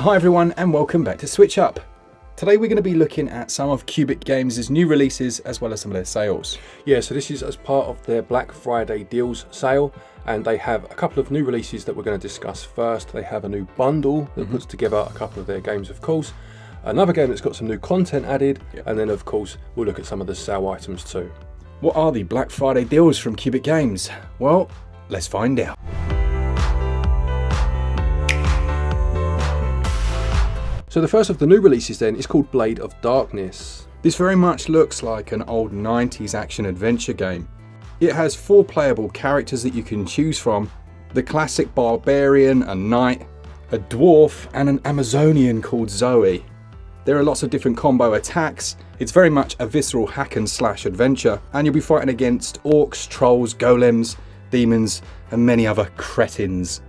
Hi everyone and welcome back to SwitchUp. Today we're going to be looking at some of QUBIC Games' new releases as well as some of their sales. Yeah, so this is as part of their Black Friday deals sale, and they have a couple of new releases that we're going to discuss first. They have a new bundle that puts together a couple of their games, of course, another game that's got some new content added, and then of course we'll look at some of the sale items too. What are the Black Friday deals from QUBIC Games? Well, let's find out. So the first of the new releases then is called Blade of Darkness. This very much looks like an old 90s action-adventure game. It has 4 playable characters that you can choose from: the classic barbarian, a knight, a dwarf, and an Amazonian called Zoe. There are lots of different combo attacks. It's very much a visceral hack and slash adventure, and you'll be fighting against orcs, trolls, golems, demons, and many other cretins.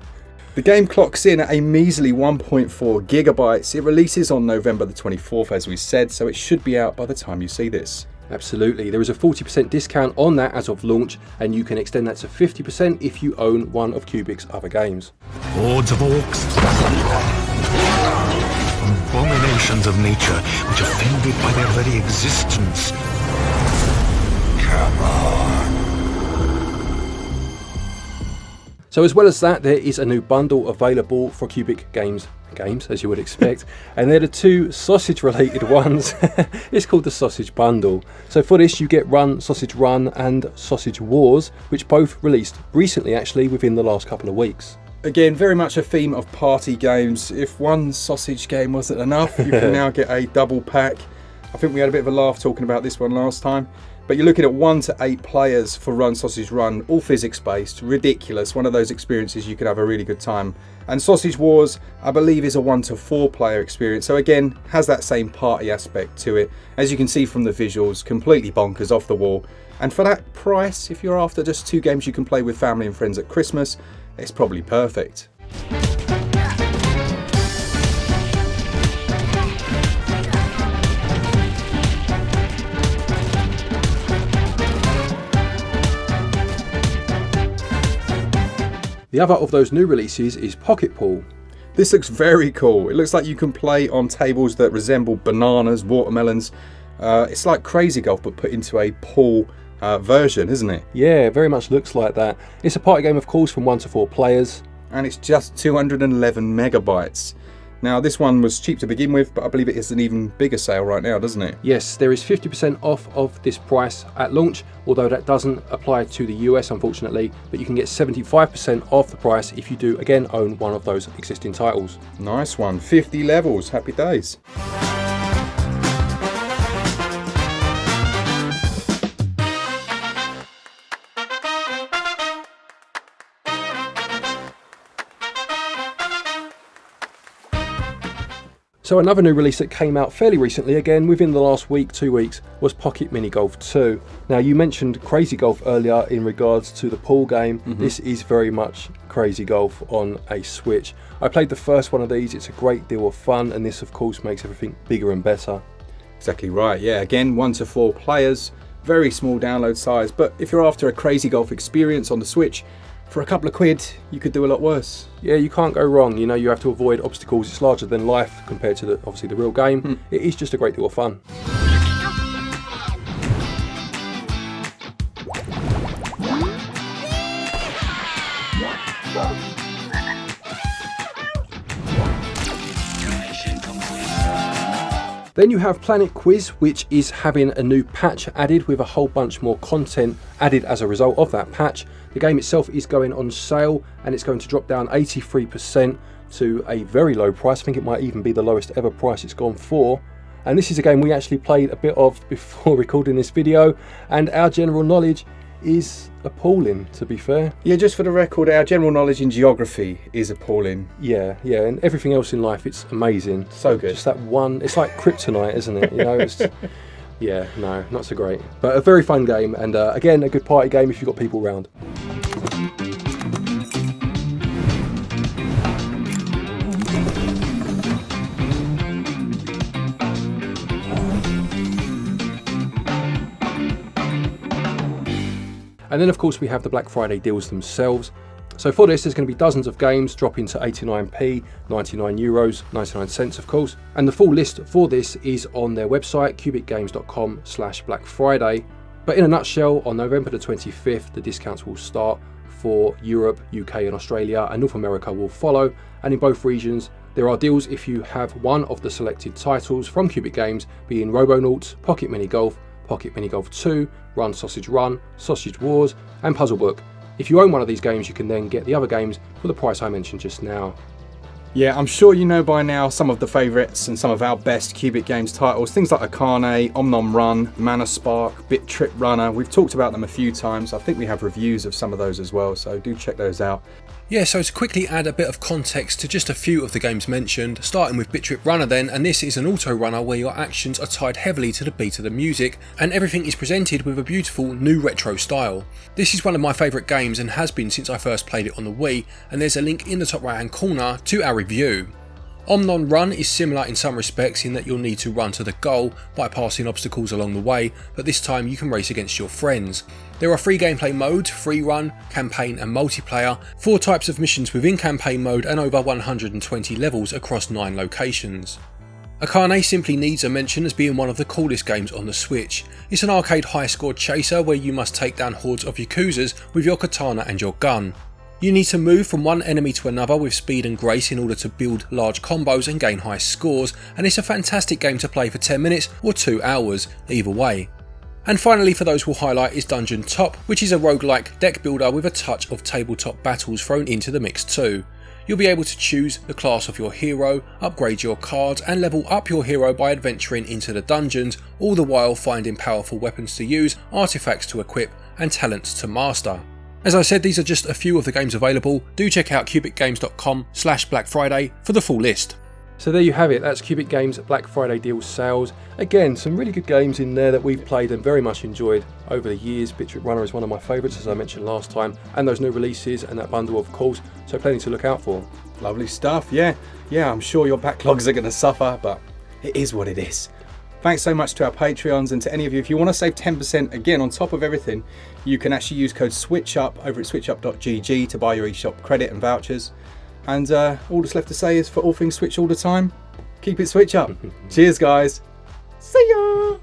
The game clocks in at a measly 1.4 gigabytes. It releases on November the 24th, as we said, so it should be out by the time you see this. Absolutely, there is a 40% discount on that as of launch, and you can extend that to 50% if you own one of QUBIC's other games. Hordes of orcs, abominations of nature, which offended by their very existence. Come on. So as well as that, there is a new bundle available for QUBIC games, as you would expect, and they're the 2 sausage related ones. It's called the Sausage Bundle. So for this you get Sausage Run and Sausage Wars, which both released recently, actually within the last couple of weeks. Again, very much a theme of party games. If one sausage game wasn't enough, you can now get a double pack. I think we had a bit of a laugh talking about this one last time. But you're looking at 1 to 8 players for Run Sausage Run, all physics based, ridiculous, one of those experiences you could have a really good time. And Sausage Wars, I believe, is a 1 to 4 player experience, so again, has that same party aspect to it. As you can see from the visuals, completely bonkers, off the wall. And for that price, if you're after just 2 games you can play with family and friends at Christmas, it's probably perfect. The other of those new releases is Pocket Pool. This looks very cool. It looks like you can play on tables that resemble bananas, watermelons. It's like Crazy Golf but put into a pool version, isn't it? Yeah, very much looks like that. It's a party game, of course, from 1 to 4 players. And it's just 211 megabytes. Now this one was cheap to begin with, but I believe it is an even bigger sale right now, doesn't it? Yes, there is 50% off of this price at launch, although that doesn't apply to the US, unfortunately, but you can get 75% off the price if you do, again, own one of those existing titles. Nice one. 50 levels. Happy days. So another new release that came out fairly recently, again within the last week, 2 weeks, was Pocket Mini Golf 2. Now you mentioned Crazy Golf earlier in regards to the pool game. This is very much Crazy Golf on a Switch. I played the first one of these, it's a great deal of fun, and this of course makes everything bigger and better. Exactly right, yeah, again 1 to 4 players, very small download size, but if you're after a Crazy Golf experience on the Switch, for a couple of quid, you could do a lot worse. Yeah, you can't go wrong. You know, you have to avoid obstacles. It's larger than life compared to obviously the real game. It is just a great deal of fun. Then you have Planet Quiz, which is having a new patch added with a whole bunch more content added as a result of that patch. The game itself is going on sale and it's going to drop down 83% to a very low price. I think it might even be the lowest ever price it's gone for. And this is a game we actually played a bit of before recording this video, and our general knowledge is appalling, to be fair. Yeah, just for the record, our general knowledge in geography is appalling. Yeah, and everything else in life, it's amazing. So good. Just that one, it's like kryptonite, isn't it? You know, it's, yeah, no, not so great. But a very fun game, and again, a good party game if you've got people around. And then of course we have the Black Friday deals themselves. So for this, there's going to be dozens of games dropping to 89p, 99 euros, 99 cents of course. And the full list for this is on their website, QUBICgames.com/Black Friday. But in a nutshell, on November the 25th, the discounts will start for Europe, UK and Australia, and North America will follow. And in both regions, there are deals if you have one of the selected titles from QUBIC Games, being Robonauts, Pocket Mini Golf, Pocket Mini Golf 2, Run Sausage Run, Sausage Wars, and Puzzle Book. If you own one of these games, you can then get the other games for the price I mentioned just now. Yeah, I'm sure you know by now some of the favourites and some of our best QUBIC Games titles. Things like Akane, Omnom Run, Mana Spark, Bit Trip Runner. We've talked about them a few times. I think we have reviews of some of those as well, so do check those out. Yeah, so to quickly add a bit of context to just a few of the games mentioned, starting with Bit Trip Runner then, and this is an auto runner where your actions are tied heavily to the beat of the music, and everything is presented with a beautiful new retro style. This is one of my favourite games and has been since I first played it on the Wii, and there's a link in the top right hand corner to our review. Omnon Run is similar in some respects in that you'll need to run to the goal by passing obstacles along the way, but this time you can race against your friends. There are 3 gameplay modes: free run, campaign and multiplayer, 4 types of missions within campaign mode, and over 120 levels across 9 locations. Akane simply needs a mention as being one of the coolest games on the Switch. It's an arcade high score chaser where you must take down hordes of Yakuzas with your katana and your gun. You need to move from one enemy to another with speed and grace in order to build large combos and gain high scores, and it's a fantastic game to play for 10 minutes or 2 hours, either way. And finally, for those we'll highlight is Dungeon Top, which is a roguelike deck builder with a touch of tabletop battles thrown into the mix too. You'll be able to choose the class of your hero, upgrade your cards and level up your hero by adventuring into the dungeons, all the while finding powerful weapons to use, artifacts to equip and talents to master. As I said, these are just a few of the games available. Do check out QUBICgames.com/Black Friday for the full list. So there you have it, that's QUBIC Games Black Friday deal sales. Again, some really good games in there that we've played and very much enjoyed over the years. Bit Trip Runner is one of my favourites, as I mentioned last time, and those new releases and that bundle of course, so plenty to look out for. Lovely stuff, yeah, I'm sure your backlogs are going to suffer, but it is what it is. Thanks so much to our Patreons, and to any of you, if you want to save 10% again on top of everything, you can actually use code SwitchUp over at switchup.gg to buy your Eshop credit and vouchers. And all that's left to say is, for all things Switch all the time, keep it Switch up. Cheers guys. See ya.